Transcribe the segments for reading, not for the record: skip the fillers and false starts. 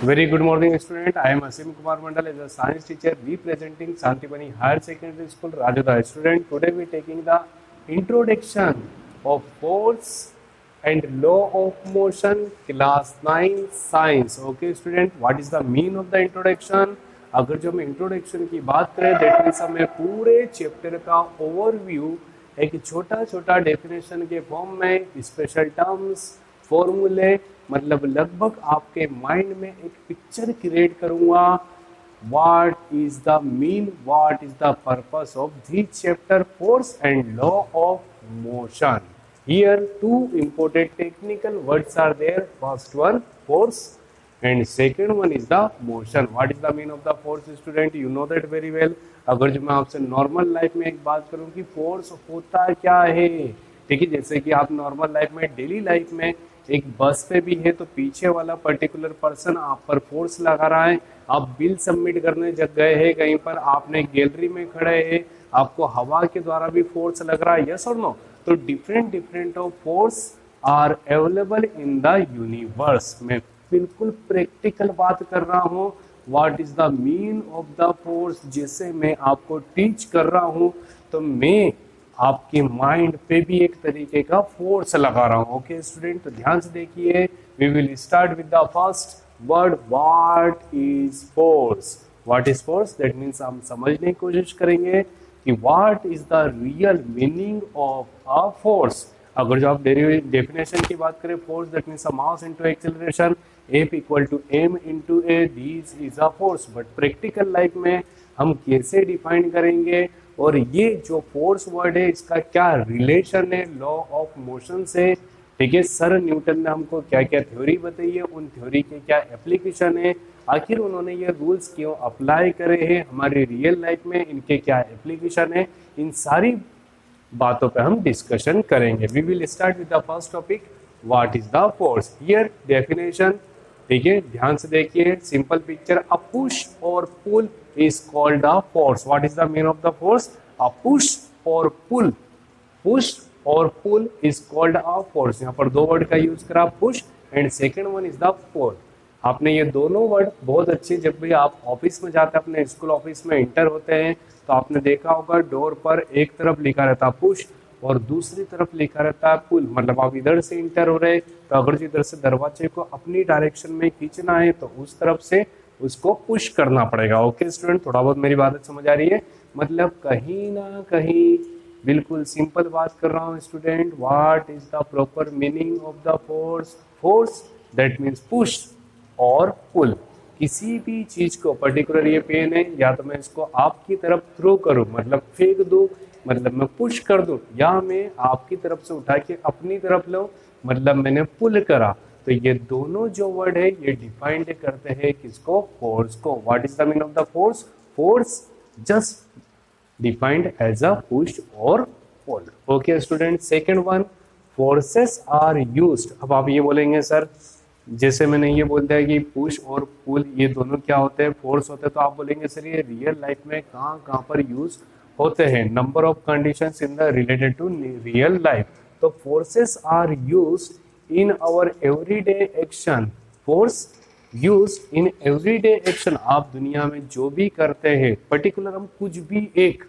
Very good morning, student. I am Asim Kumar Mandal as a science teacher representing Santipani Higher Secondary School, Rajodha. Student, today we are taking the introduction of force and law of motion, class 9 science. Okay, student, what is the mean of the introduction? अगर जो हम introduction की बात करें that means हमें पूरे chapter का overview एक छोटा छोटा डेफिनेशन के फॉर्म में स्पेशल टर्म्स फॉर्मूले मतलब लगभग आपके माइंड में एक पिक्चर क्रिएट करूंगा what is the mean what is the purpose of this chapter force and law of motion here two important technical words are there first one force and second one is the motion. What is the mean of the force, student? You know that very well. अगर जो मैं आपसे normal life में एक बात करूं कि force होता क्या है, ठीक है, जैसे कि आप नॉर्मल लाइफ में डेली लाइफ में एक बस पे भी है तो पीछे वाला पर्टिकुलर पर्सन आप पर फोर्स लगा रहा है, आप बिल सबमिट करने जग गए हैं कहीं पर, आपने गैलरी में खड़े हैं, आपको हवा के द्वारा भी फोर्स लग रहा है, यस और नो? तो different of force are available in the universe में बिल्कुल प्रैक्टिकल बात कर रहा हूँ। What is the mean of the force, जैसे मैं आपको टीच कर रहा हूँ तो मैं आपके माइंड पे भी एक तरीके का फोर्स लगा रहा हूँ। ओके स्टूडेंट, तो ध्यान से देखिए, we will start with the first word what is force. What is force, that means हम समझने की कोशिश करेंगे कि what is the real meaning of a force. अगर जो आप डेफिनेशन की बात करें force that means mass into acceleration, F equal to M into A, this is a force. But practical life में हम कैसे डिफाइन करेंगे और ये जो फोर्स वर्ड है इसका क्या रिलेशन है लॉ ऑफ मोशन से, ठीक है। सर न्यूटन ने हमको क्या क्या थ्योरी बताई है, उन थ्योरी के क्या एप्लीकेशन है, आखिर उन्होंने ये रूल्स क्यों अप्लाई करे हैं हमारी रियल लाइफ में, इनके क्या एप्लीकेशन है, इन सारी बातों पे हम डिस्कशन करेंगे। We will start with the first topic what is the force. Here definition, ठीक है, ध्यान से देखिए, सिंपल पिक्चर, अ पुश और pull is called a force. What is the mean of the force, a push और pull, push और pull is called a force. यहाँ पर दो वर्ड का यूज करा, push and second one is the pull. आपने ये दोनों वर्ड बहुत अच्छे, जब भी आप ऑफिस में जाते हैं, अपने स्कूल ऑफिस में इंटर होते हैं तो आपने देखा होगा डोर पर एक तरफ लिखा रहता है पुश और दूसरी तरफ लिखा रहता है पुल। मतलब आप इधर से इंटर हो रहे तो अगर जो इधर से दरवाजे को अपनी डायरेक्शन में खींचना है तो उस तरफ से उसको पुश करना पड़ेगा। ओके स्टूडेंट, थोड़ा बहुत मेरी बात समझ आ रही है? मतलब कहीं ना कहीं बिल्कुल सिंपल बात कर रहा हूँ student. What is the proper meaning of the force, force that means push और पुल। किसी भी चीज को, पर्टिकुलर ये पेन है, या तो मैं इसको आपकी तरफ थ्रो करूं मतलब फेंक दूं, मतलब मैं पुश कर दूं, या मैं आपकी तरफ से उठा के अपनी तरफ लूं मतलब मैंने पुल करा। तो ये दोनों जो वर्ड है ये डिफाइंड करते हैं किसको, फोर्स को। What is the mean of the force, force just defined as a push और pull. Okay student, second one, forces are used. अब आप ये बोलेंगे सर जैसे मैंने ये बोल दिया कि पुश और पुल ये दोनों क्या होते हैं, फोर्स होते हैं, तो आप बोलेंगे सर ये रियल लाइफ में कहाँ कहाँ पर यूज होते हैं, number of conditions in the related to real life. तो forces are use in our everyday action, force use in everyday action. आप दुनिया में जो भी करते हैं, पर्टिकुलर हम कुछ भी एक,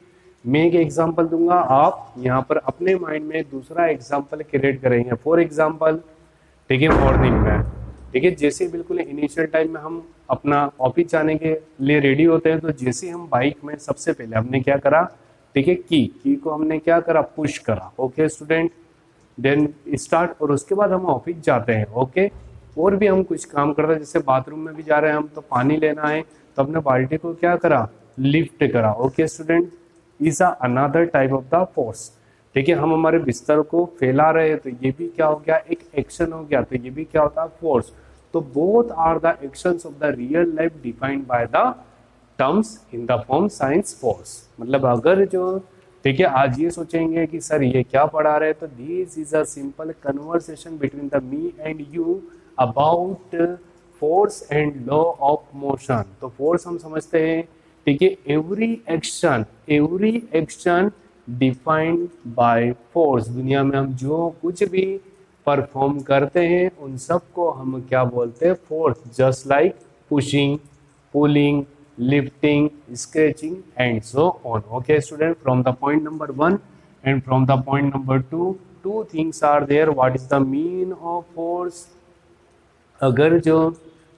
मैं एक एग्जांपल दूंगा, आप यहाँ पर अपने माइंड में दूसरा एग्जांपल क्रिएट करेंगे। फॉर एग्जांपल, ठीक है, मॉर्निंग में, ठीक है, जैसे बिल्कुल इनिशियल टाइम में हम अपना ऑफिस जाने के लिए रेडी होते हैं तो जैसे हम बाइक में सबसे पहले हमने क्या करा, ठीक है, की को हमने क्या करा, पुश करा। ओके स्टूडेंट, देन स्टार्ट, और उसके बाद हम ऑफिस जाते हैं। ओके, और भी हम कुछ काम करते हैं, जैसे बाथरूम में भी जा रहे हैं हम तो पानी लेना है तो हमने बाल्टी को क्या करा, लिफ्ट करा। Okay student, is another type of the force. ठीक है, हम हमारे बिस्तर को फैला रहे हैं तो ये भी क्या हो गया, एक एक्शन हो गया, तो ये भी क्या होता है, फोर्स। तो both are the actions of the real life defined by the terms in the form science force. मतलब अगर जो, ठीक है, आज ये सोचेंगे कि सर ये क्या पढ़ा रहे हैं, तो this is a simple conversation between the me and you about force and law of motion. तो फोर्स हम समझते हैं, ठीक है, every action defined by force. दुनिया में हम जो कुछ भी परफॉर्म करते हैं उन सब को हम क्या बोलते हैं, force. Just like pushing, pulling, lifting, scratching, and so on. Okay student, from the point number 1 and from the point number 2, two things are there. What is the mean of force? अगर जो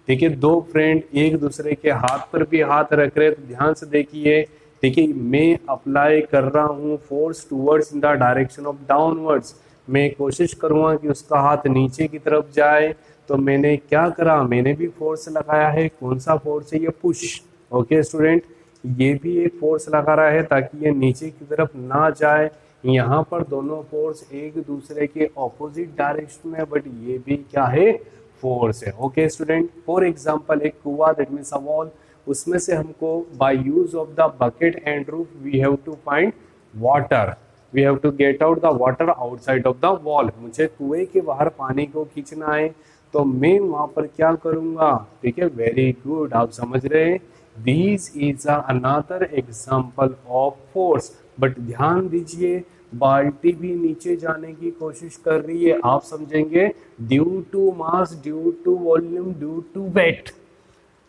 देखिए दो friend एक दूसरे के हाथ पर भी हाथ रख रहे तो ध्यान से देखिए, देखिए मैं अप्लाई कर रहा हूँ force towards in the direction of downwards, मैं कोशिश करूँगा कि उसका हाथ नीचे की तरफ जाए, तो मैंने क्या करा, मैंने भी फोर्स लगाया है। कौन सा फोर्स है? ये पुश। ओके स्टूडेंट, ये भी एक फोर्स लगा रहा है ताकि ये नीचे की तरफ ना जाए। यहाँ पर दोनों फोर्स एक दूसरे के ऑपोजिट डायरेक्शन में, बट ये भी क्या है? फोर्स है। ओके स्टूडेंट, फॉर एग्जांपल एक कुआं, दैट मीन्स अ वॉल, उसमें से हमको by use of the bucket and roof we have to find water, we have to get out the water outside of the wall. मुझे कुएं के बाहर पानी को खींचना है, तो मैं वहां पर क्या करूंगा? ठीक है, वेरी गुड, आप समझ रहे हैं। This is another example of force. But ध्यान दीजिए, बाल्टी भी नीचे जाने की कोशिश कर रही है, आप समझेंगे due to mass, due to volume, due to weight.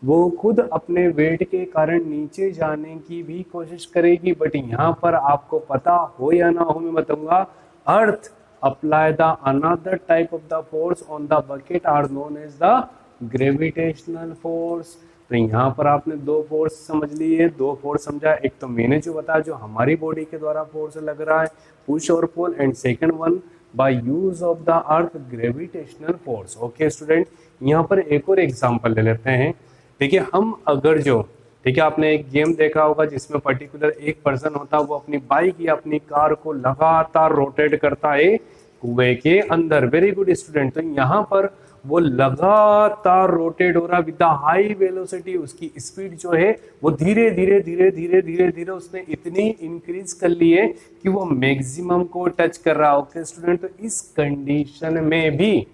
वो खुद अपने वेट के कारण नीचे जाने की भी कोशिश करेगी, बट यहाँ पर आपको पता हो या ना हो मैं बताऊंगा, earth apply the another type of the force on the bucket are known as the gravitational force. तो यहाँ पर आपने दो फोर्स समझ लिए, दो फोर्स समझा, एक तो मैंने जो बताया जो हमारी बॉडी के द्वारा फोर्स लग रहा है पुश और pull, and second one by use of the earth gravitational force. Okay student, यहाँ पर एक और एग्जांपल ले लेते हैं। ठीक है, हम अगर जो, ठीक है, आपने एक गेम देखा होगा जिसमें पर्टिकुलर एक पर्सन होता है, वो अपनी बाइक या अपनी कार को लगातार रोटेट करता है कुएं के अंदर। वेरी गुड स्टूडेंट, तो यहाँ पर वो लगातार रोटेट हो रहा विद द हाई वेलोसिटी, उसकी स्पीड जो है वो धीरे धीरे धीरे धीरे धीरे धीरे उसने इतनी इंक्रीज कर ली है कि वो मैक्सिमम को टच कर रहा है। ओके स्टूडेंट, तो इस कंडीशन में भी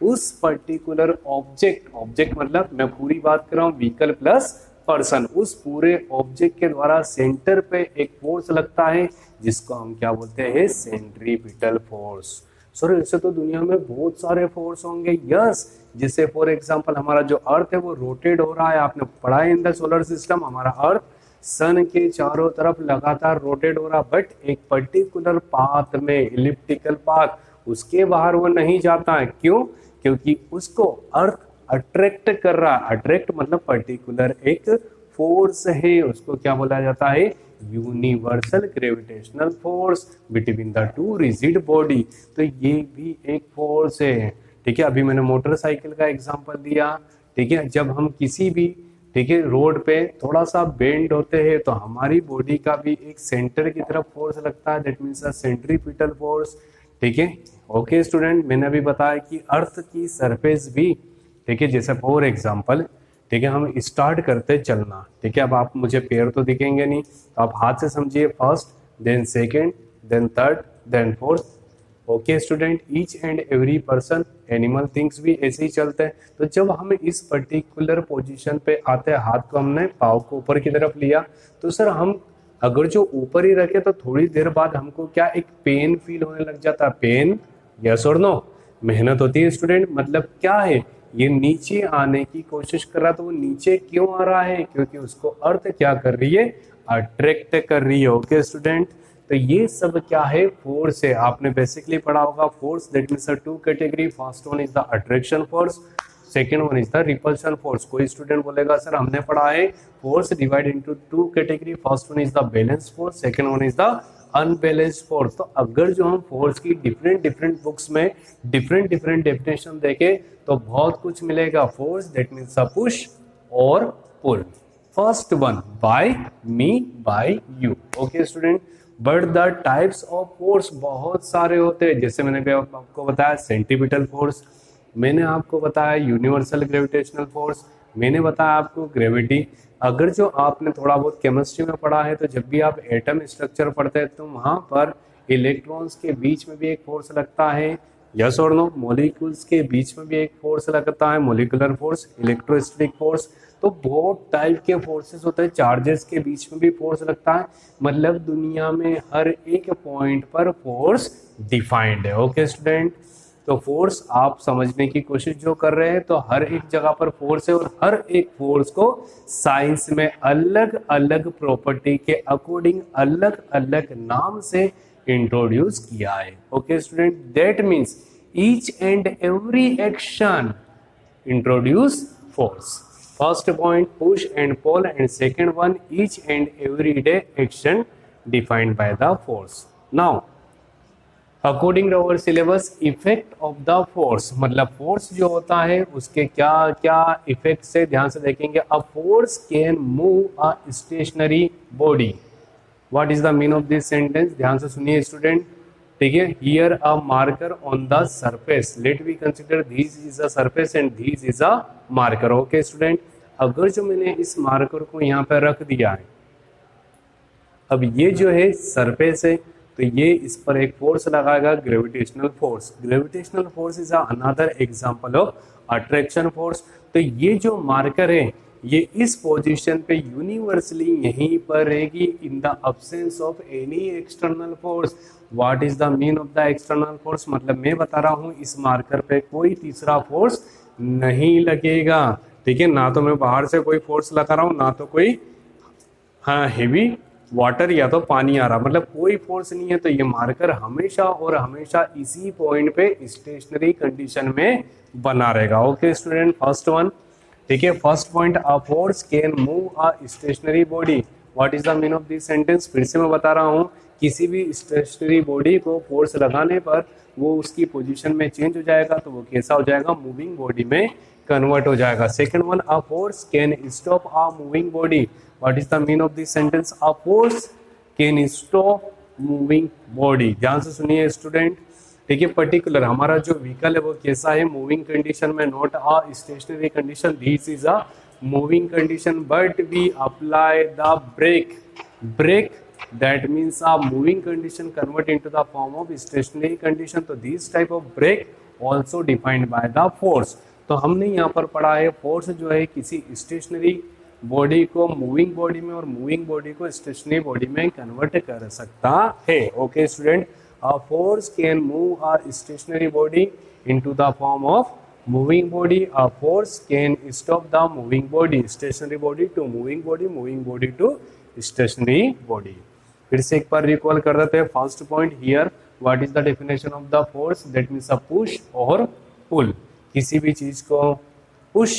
उस पर्टिकुलर ऑब्जेक्ट, ऑब्जेक्ट मतलब मैं पूरी बात कर रहा हूँ व्हीकल प्लस पर्सन, उस पूरे ऑब्जेक्ट के द्वारा सेंटर पे एक फोर्स लगता है जिसको हम क्या बोलते हैं? Centripetal force. सर ऐसे तो दुनिया में बहुत सारे फोर्स होंगे। यस, जैसे फॉर एग्जांपल हमारा जो अर्थ है वो रोटेट हो रहा है, आपने पढ़ा है इन द सोलर सिस्टम, हमारा अर्थ सन के चारों तरफ लगातार रोटेट हो रहा, बट एक पर्टिकुलर पाथ में, इलिप्टिकल पाथ, उसके बाहर वो नहीं जाता है। क्यों? क्योंकि उसको अर्थ अट्रैक्ट कर रहा है। अट्रैक्ट मतलब पर्टिकुलर एक फोर्स है, उसको क्या बोला जाता है? Universal gravitational force between the two rigid body. तो ये भी एक फोर्स है। ठीक है, अभी मैंने मोटरसाइकिल का एग्जांपल दिया। ठीक है, जब हम किसी भी, ठीक है, रोड पे थोड़ा सा बेंड होते हैं तो हमारी बॉडी का भी एक सेंटर की तरफ फोर्स लगता है, that means a centripetal force. ठीक है, ओके स्टूडेंट, मैंने अभी बताया कि अर्थ की सरफेस भी, ठीक है, जैसे फॉर एग्जांपल, ठीक है, हम स्टार्ट करते चलना। ठीक है, अब आप मुझे पैर तो दिखेंगे नहीं, तो आप हाथ से समझिए, first, then second, then third, then fourth. Okay student, each and every person, animal, things भी ऐसे ही चलते हैं। तो जब हम इस पर्टिकुलर पोजीशन पे आते हैं, हाथ को हमने पाँव को ऊपर की तरफ लिया, तो सर हम अगर जो ऊपर ही रखे तो थोड़ी देर बाद हमको क्या एक पेन फील होने लग जाता है। पेन, यस और नो? मेहनत होती है स्टूडेंट। मतलब क्या है, ये नीचे आने की कोशिश कर रहा, तो वो नीचे क्यों आ रहा है? क्योंकि उसको अर्थ क्या कर रही है? अट्रैक्ट कर रही है। ओके स्टूडेंट, तो ये सब क्या है? फोर्स है। आपने बेसिकली पढ़ा होगा force, that means two category, first one is the attraction force, second one is the repulsion force. कोई स्टूडेंट बोलेगा सर हमने पढ़ा है force divide into two category, first one is the balance force, second one is the unbalanced force. तो अगर जो हम force की डिफरेंट डिफरेंट बुक्स में डिफरेंट डिफरेंट डेफिनेशन देखें तो बहुत कुछ मिलेगा। Force that means a push और पुल। First one, by me, by you. Okay student, but the types of force बहुत सारे होते हैं। जैसे मैंने भी आपको बताया सेंट्रीपिटल फोर्स, मैंने आपको बताया यूनिवर्सल ग्रेविटेशनल फोर्स, मैंने बताया आपको ग्रेविटी। अगर जो आपने थोड़ा बहुत केमिस्ट्री में पढ़ा है तो जब भी आप एटम स्ट्रक्चर पढ़ते हैं तो वहाँ पर इलेक्ट्रॉन्स के बीच में भी एक फोर्स लगता है, यस और नो? मॉलिक्यूल्स के बीच में भी एक फोर्स लगता है, मोलिकुलर फोर्स, इलेक्ट्रोस्टैटिक फोर्स। तो बहुत टाइप के फोर्सेस होते हैं। चार्जेस के बीच में भी फोर्स लगता है। मतलब दुनिया में हर एक पॉइंट पर फोर्स डिफाइंड है। ओके स्टूडेंट, तो फोर्स आप समझने की कोशिश जो कर रहे हैं, तो हर एक जगह पर फोर्स है और हर एक फोर्स को साइंस में अलग अलग प्रॉपर्टी के अकॉर्डिंग अलग अलग नाम से इंट्रोड्यूस किया है। Okay student, that means each and every action introduce force. First point push and pull, and second one each and every day action defined by the force. Now according to our syllabus, effect of the force, मतलब force जो होता है उसके क्या क्या effect से ध्यान से देखेंगे। A force can move a stationary body. What is the mean of this sentence? ध्यान से सुनिए स्टूडेंट, ठीक है। Here a marker on the surface, let we consider this is a surface and this is a marker. Okay student, अगर जो मैंने इस marker को यहाँ पर रख दिया है, अब ये जो है सरफेस है, तो ये इस पर एक फोर्स लगाएगा, gravitational force. Gravitational force is another example of attraction force. तो ये जो मार्कर है ये इस पोजीशन पे यूनिवर्सली यहीं पर रहेगी in the absence of any external force. What is the mean of the external force? मतलब मैं बता रहा हूँ इस मार्कर पे कोई तीसरा फोर्स नहीं लगेगा, ठीक है। ना तो मैं बाहर से कोई फोर्स लगा रहा हूँ, ना तो कोई हेवी वाटर या तो पानी आ रहा, मतलब कोई फोर्स नहीं है। तो ये मार्कर हमेशा और हमेशा इसी पॉइंट पे स्टेशनरी कंडीशन में बना रहेगा। ओके स्टूडेंट, फर्स्ट वन, ठीक है। First point, a force can move a stationary body. What is the mean of this sentence? फिर से मैं बता रहा हूँ, किसी भी स्टेशनरी बॉडी को फोर्स लगाने पर वो उसकी पोजीशन में चेंज हो जाएगा, तो वो कैसा हो जाएगा? मूविंग बॉडी में कन्वर्ट हो जाएगा। Second one, a force can stop a moving body. What is the mean of this sentence? A force can stop moving body. ध्यान से सुनिए स्टूडेंट, ठीक है। पर्टिकुलर हमारा जो व्हीकल है वो कैसा है? मूविंग कंडीशन में, not a stationary condition. This is a moving condition, but we apply the brake. Brake that means a moving condition convert into the form of stationary condition. तो this type of brake also defined by the force। तो हमने यहाँ पर पढ़ा है force जो है किसी स्टेशनरी बॉडी को मूविंग बॉडी में और मूविंग बॉडी को स्टेशनरी बॉडी में कन्वर्ट कर सकता है। Okay student, a force can move a stationary body into the form of moving body. A force can stop the moving body, stationary body to moving body to stationary body. फिर से एक बार recall कर देते हैं। First point, here what is the definition of the force? That means a push और pull. किसी भी चीज को push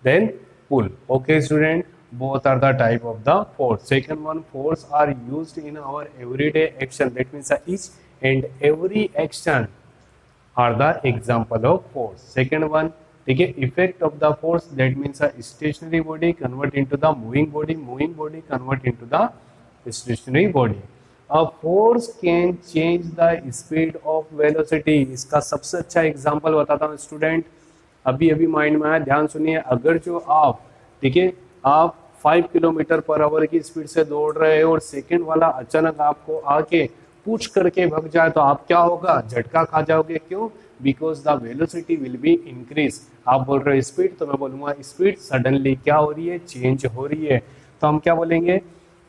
then pull. Okay student, both are the type of the force. Second one, force are used in our everyday action. That means each and every action are the example of force. Second one, ठीक है, effect of the force, that means a stationary body convert into the moving body convert into the stationary body. A force can change the speed of velocity. इसका सबसे अच्छा example बताता हूँ student, अभी अभी mind में आया, ध्यान सुनिए। अगर जो आप, ठीक है, आप 5 किलोमीटर पर आवर की स्पीड से दौड़ रहे हो और सेकंड वाला अचानक आपको आके पुश करके भग जाए, तो आप क्या होगा? झटका खा जाओगे। क्यों? Because the velocity will be increase. आप बोल रहे हो स्पीड, तो मैं बोलूंगा स्पीड सडनली क्या हो रही है? चेंज हो रही है। तो हम क्या बोलेंगे?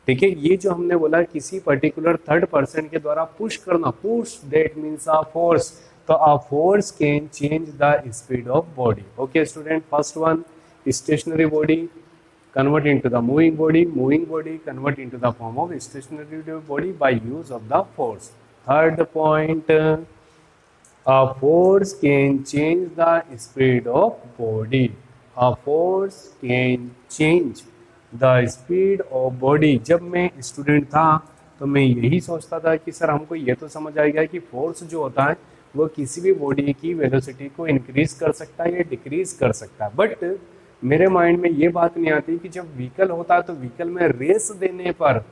ठीक है, ये जो हमने बोला किसी पर्टिकुलर थर्ड पर्सन के द्वारा पुश करना, push that means a force. तो a force can change the speed of body. Okay student, first one, stationary body convert into the moving body convert into the form of stationary body by use of the force. Third point, a force can change the speed of body. A force can change the speed of body. जब मैं student था तो मैं यही सोचता था कि sir हमको ये तो समझ आ गया कि फोर्स जो होता है वो किसी भी बॉडी की वेलोसिटी को इंक्रीज कर सकता है या डिक्रीज कर सकता है, बट मेरे माइंड में ये बात नहीं आती कि जब व्हीकल होता है तो व्हीकल में रेस देने पर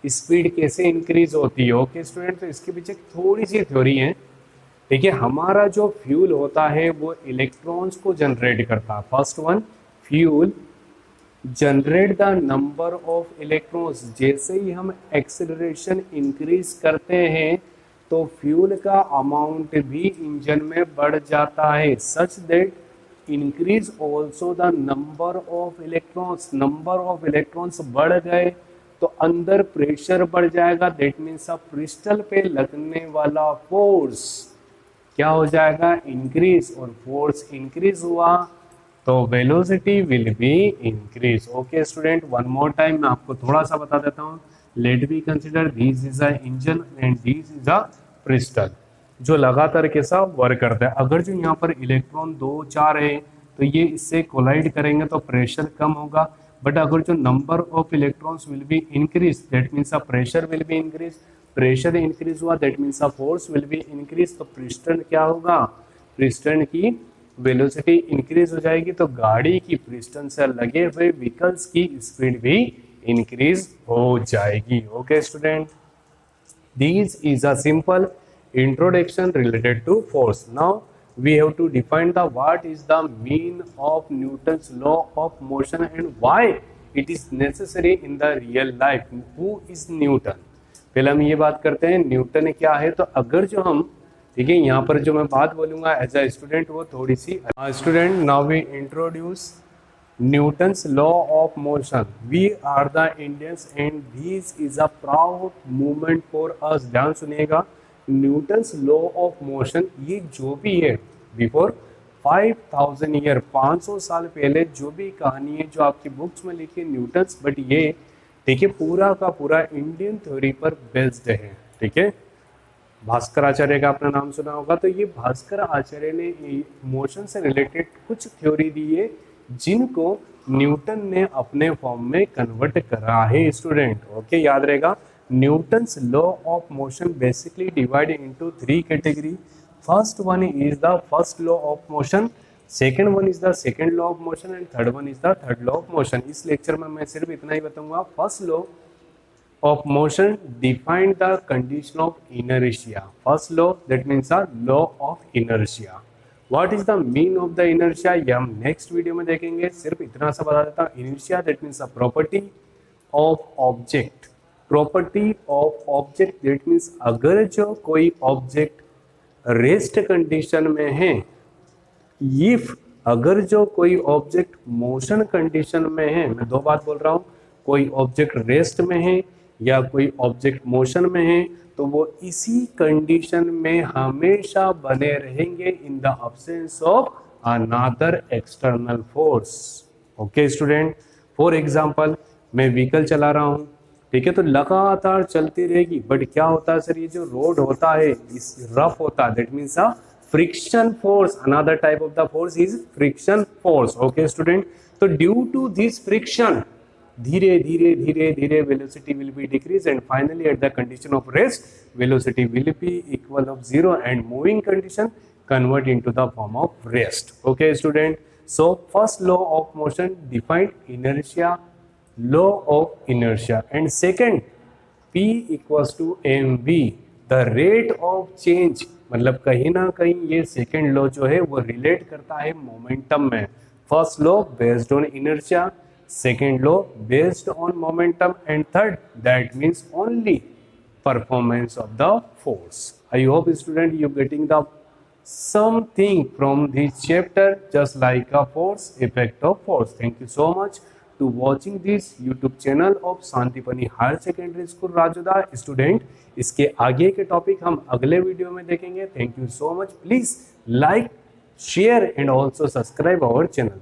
स्पीड कैसे इंक्रीज होती है। ओके स्टूडेंट, तो इसके पीछे थोड़ी सी थ्योरी है। ठीक है, हमारा जो फ्यूल होता है वो इलेक्ट्रॉन्स को जनरेट करता है। First one, fuel generate the number of electrons. जैसे ही हम एक्सेलरेशन इंक्रीज करते हैं तो फ्यूल का अमाउंट भी इंजन में बढ़ जाता है, such that increase also the number of electrons. Number of electrons बढ़ गए तो अंदर प्रेशर बढ़ जाएगा, दैट मीन्स पिस्टल पे लगने वाला फोर्स क्या हो जाएगा, इंक्रीज, और फोर्स इंक्रीज हुआ तो velocity will be increase. Okay student, one more time मैं आपको थोड़ा सा बता देता हूँ। Let be consider this is a engine and this is a piston, जो लगातार कैसा वर्क करता है। अगर जो यहाँ पर इलेक्ट्रॉन 2 4 है तो ये इससे कोलाइड करेंगे तो प्रेशर कम होगा, बट अगर जो number of electrons will be increase that means a pressure will be increase, pressure increase हुआ that means a force will be increase, तो पिस्टन क्या होगा, पिस्टन की वेलोसिटी इंक्रीज हो जाएगी, तो गाड़ी की पिस्टन से लगे हुए व्हीकल्स की स्पीड भी इंक्रीज हो जाएगी। Okay student, this is a simple introduction related to force. Now we have to define the what is the mean of Newton's law of motion and why it is necessary in the real life. Who is Newton? पहले हम ये बात करते हैं Newton क्या है। तो अगर जो हम, ठीक है, यहाँ पर जो मैं बात बोलूँगा एज अ स्टूडेंट वो थोड़ी सी student, now we introduce Newton's law of motion. We are the Indians and this is a proud moment for us. ध्यान सुनिएगा, न्यूटन्स लॉ ऑफ मोशन ये जो भी है बिफोर 5000 ईयर, 500 साल पहले जो भी कहानी है जो आपकी बुक्स में लिखी है न्यूटन्स, बट ये देखिए पूरा का पूरा इंडियन थ्योरी पर बेस्ड है। ठीक है, भास्कर आचार्य का आपने नाम सुना होगा, तो ये भास्कर आचार्य ने मोशन से रिलेटेड कुछ थ्योरी दी है जिनको न्यूटन ने अपने फॉर्म में कन्वर्ट करा है स्टूडेंट। ओके, याद रहेगा, Newton's law of motion basically divided into 3 category. First one is the first law of motion, second one is the second law of motion and third one is the third law of motion. इस lecture में मैं सिर्फ इतना ही बताऊंगा। First law of motion define the condition of inertia. First law, that means a law of inertia. What is the mean of the inertia? ये हम next video में देखेंगे। सिर्फ इतना सा बता देता हूँ, inertia that means a property of object. Property of object that means अगर जो कोई ऑब्जेक्ट रेस्ट कंडीशन में है, इफ अगर जो कोई ऑब्जेक्ट मोशन कंडीशन में है, मैं दो बात बोल रहा हूँ, कोई ऑब्जेक्ट रेस्ट में है या कोई ऑब्जेक्ट मोशन में है, तो वो इसी कंडीशन में हमेशा बने रहेंगे in the absence of another external force. Okay student, for example मैं व्हीकल चला रहा हूँ, ठीक है, तो लगातार चलती रहेगी, बट क्या होता है सर, ये जो रोड होता है इस रफ होता है, that means a friction force. Another type of the force is friction force. Okay student, तो ड्यू टू दिस फ्रिक्शन धीरे धीरे धीरे धीरे velocity will be decrease and finally at the condition of rest velocity will B equal of 0 and moving condition convert into the form of rest. Okay student, so first law of motion defined inertia, law of inertia, and second P equals to mv, the rate of change, मतलब कहीं ना कहीं ये second law जो है वो relate करता है मोमेंटम में। First law based on inertia, second law based on momentum, and third that means only performance of the force. I hope student you getting the something from this chapter, just like a force, effect of force. Thank you so much to watching this YouTube channel of Shantipani higher secondary school Rajoda. Student, इसके आगे के topic हम अगले video में देखेंगे। Thank you so much, please like, share and also subscribe our channel.